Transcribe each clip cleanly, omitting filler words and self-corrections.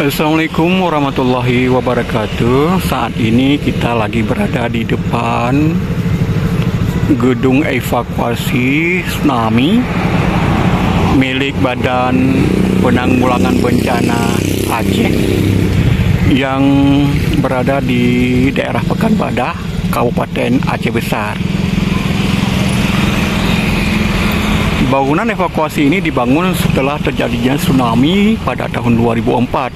Assalamualaikum warahmatullahi wabarakatuh. Saat ini kita lagi berada di depan gedung evakuasi tsunami milik Badan Penanggulangan Bencana Aceh yang berada di daerah Pekanbadak, Kabupaten Aceh Besar. Bangunan evakuasi ini dibangun setelah terjadinya tsunami pada tahun 2004,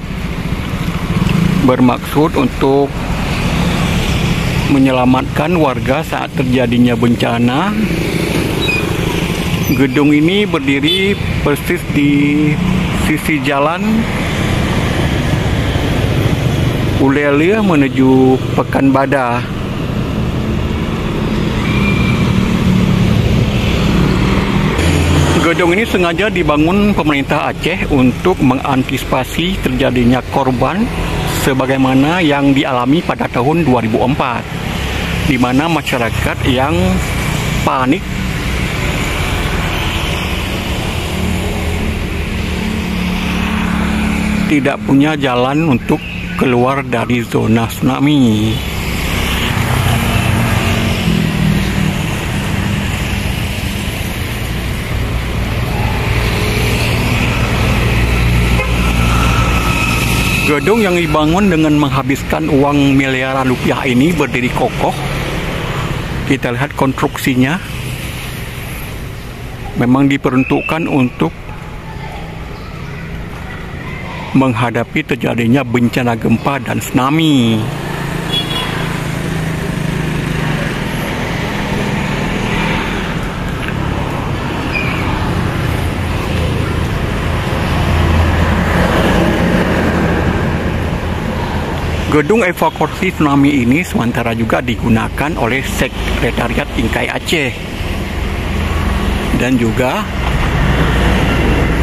bermaksud untuk menyelamatkan warga saat terjadinya bencana. Gedung ini berdiri persis di sisi jalan Ulelia menuju Pekanbadak. Gedung ini sengaja dibangun pemerintah Aceh untuk mengantisipasi terjadinya korban sebagaimana yang dialami pada tahun 2004, di mana masyarakat yang panik tidak punya jalan untuk keluar dari zona tsunami. Gedung yang dibangun dengan menghabiskan uang miliaran rupiah ini berdiri kokoh. Kita lihat konstruksinya memang diperuntukkan untuk menghadapi terjadinya bencana gempa dan tsunami. Gedung evakuasi tsunami ini sementara juga digunakan oleh Sekretariat Inkai Aceh dan juga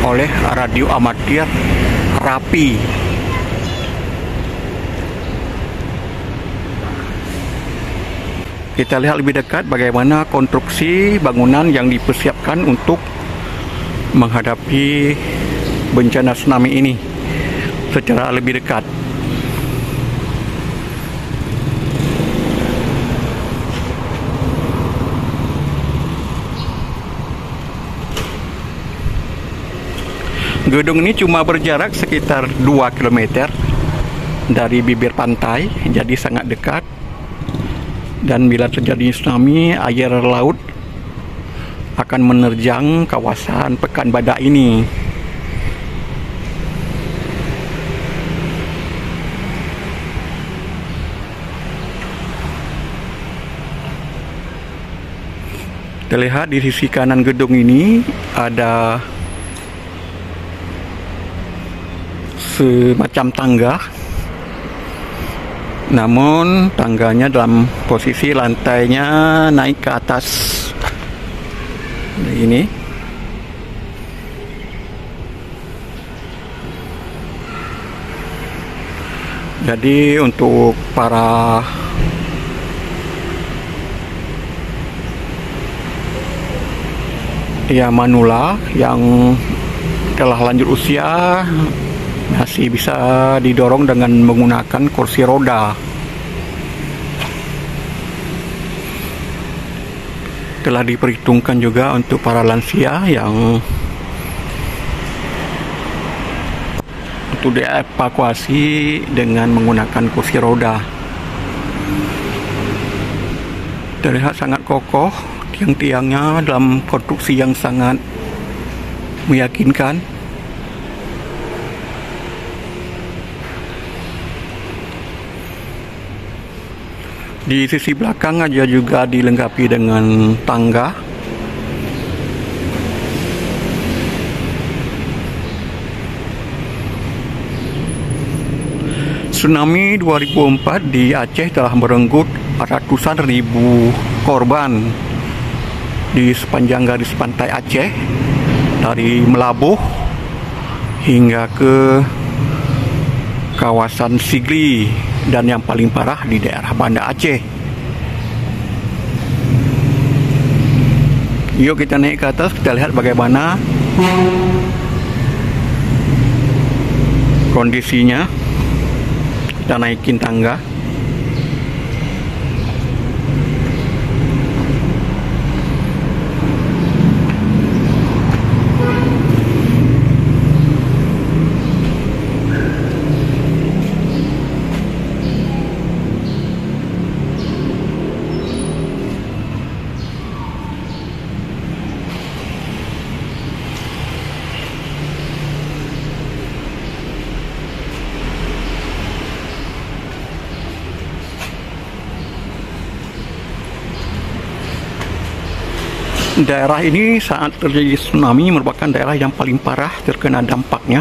oleh radio amatir Rapi. Kita lihat lebih dekat bagaimana konstruksi bangunan yang dipersiapkan untuk menghadapi bencana tsunami ini secara lebih dekat. Gedung ini cuma berjarak sekitar 2 km dari bibir pantai, jadi sangat dekat. Dan bila terjadi tsunami, air laut akan menerjang kawasan Pekanbadak ini. Terlihat di sisi kanan gedung ini ada semacam tangga, namun tangganya dalam posisi lantainya naik ke atas ini. Jadi untuk para manula yang telah lanjut usia masih bisa didorong dengan menggunakan kursi roda. Telah diperhitungkan juga untuk para lansia yang untuk dievakuasi dengan menggunakan kursi roda. Terlihat sangat kokoh tiang-tiangnya dalam konstruksi yang sangat meyakinkan. Di sisi belakang aja juga dilengkapi dengan tangga. Tsunami 2004 di Aceh telah merenggut ratusan ribu korban di sepanjang garis pantai Aceh, dari Melabuh hingga ke kawasan Sigli, dan yang paling parah di daerah Banda Aceh. Yuk kita naik ke atas, kita lihat bagaimana kondisinya. Kita naikin tangga. Daerah ini saat terjadi tsunami merupakan daerah yang paling parah terkena dampaknya.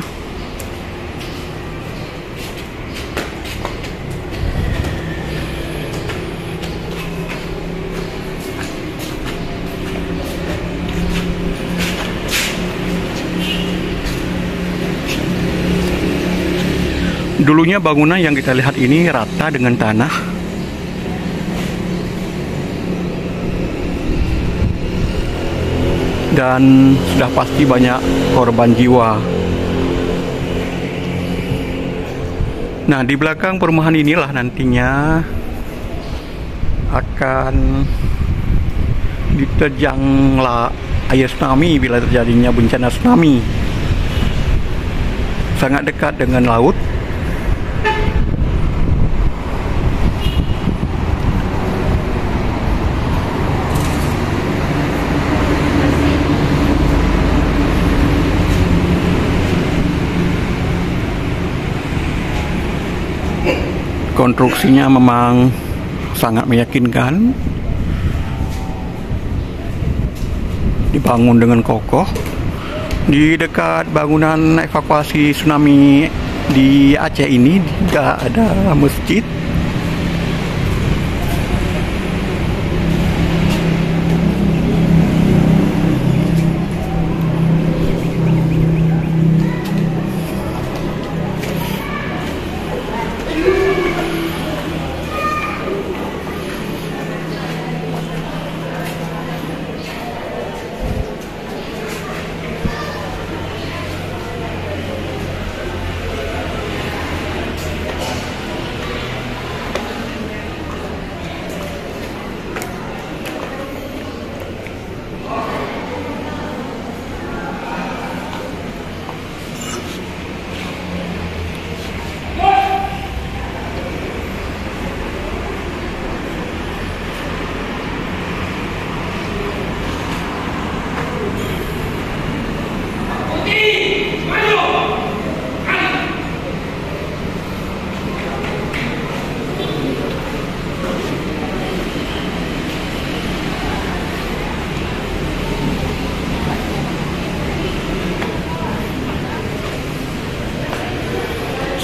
Dulunya bangunan yang kita lihat ini rata dengan tanah. Dan sudah pasti banyak korban jiwa. Nah, di belakang perumahan inilah nantinya akan diterjanglah air tsunami bila terjadinya bencana tsunami. Sangat dekat dengan laut. Konstruksinya memang sangat meyakinkan, dibangun dengan kokoh. Di dekat bangunan evakuasi tsunami di Aceh ini juga ada masjid.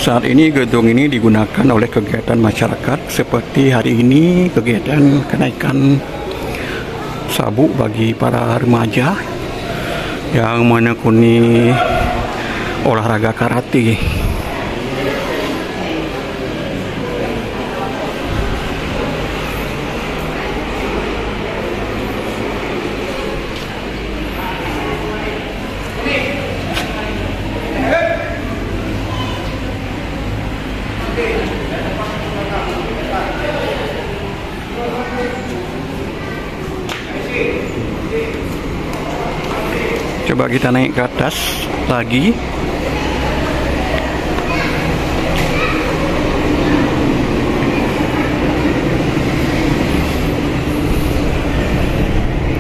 Saat ini gedung ini digunakan oleh kegiatan masyarakat seperti hari ini kegiatan kenaikan sabuk bagi para remaja yang menekuni olahraga karate. Coba kita naik ke atas lagi.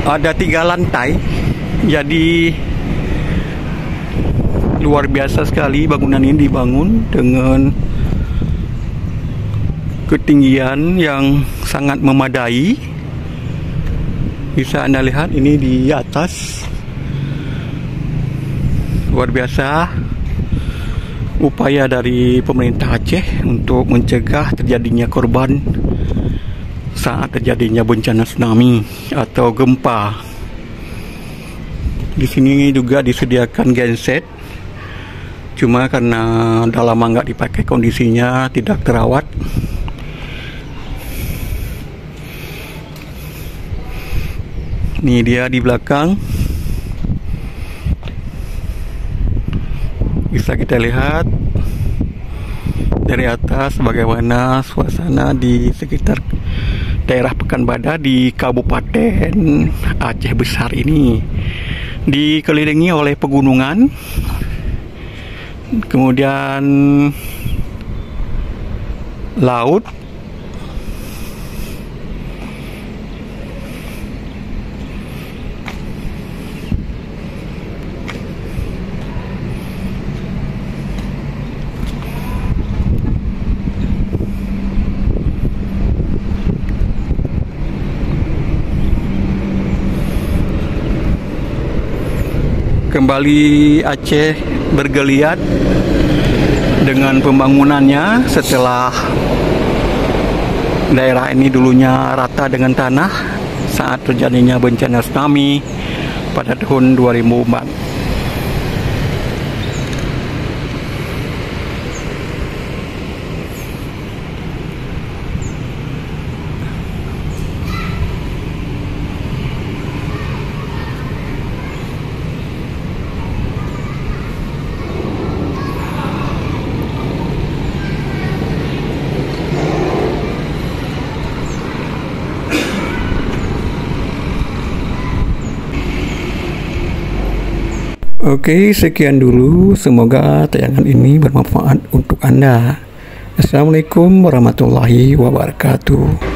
Ada 3 lantai, jadi luar biasa sekali bangunan ini dibangun dengan ketinggian yang sangat memadai. Bisa Anda lihat ini di atas. Luar biasa upaya dari pemerintah Aceh untuk mencegah terjadinya korban saat terjadinya bencana tsunami atau gempa. Di sini juga disediakan genset, cuma karena udah lama nggak dipakai kondisinya tidak terawat. Ini dia di belakang. Bisa kita lihat dari atas bagaimana suasana di sekitar daerah Pekanbadak di Kabupaten Aceh Besar ini. Dikelilingi oleh pegunungan, kemudian laut, kembali Aceh bergeliat dengan pembangunannya setelah daerah ini dulunya rata dengan tanah saat terjadinya bencana tsunami pada tahun 2004. Oke, sekian dulu. Semoga tayangan ini bermanfaat untuk Anda. Assalamualaikum warahmatullahi wabarakatuh.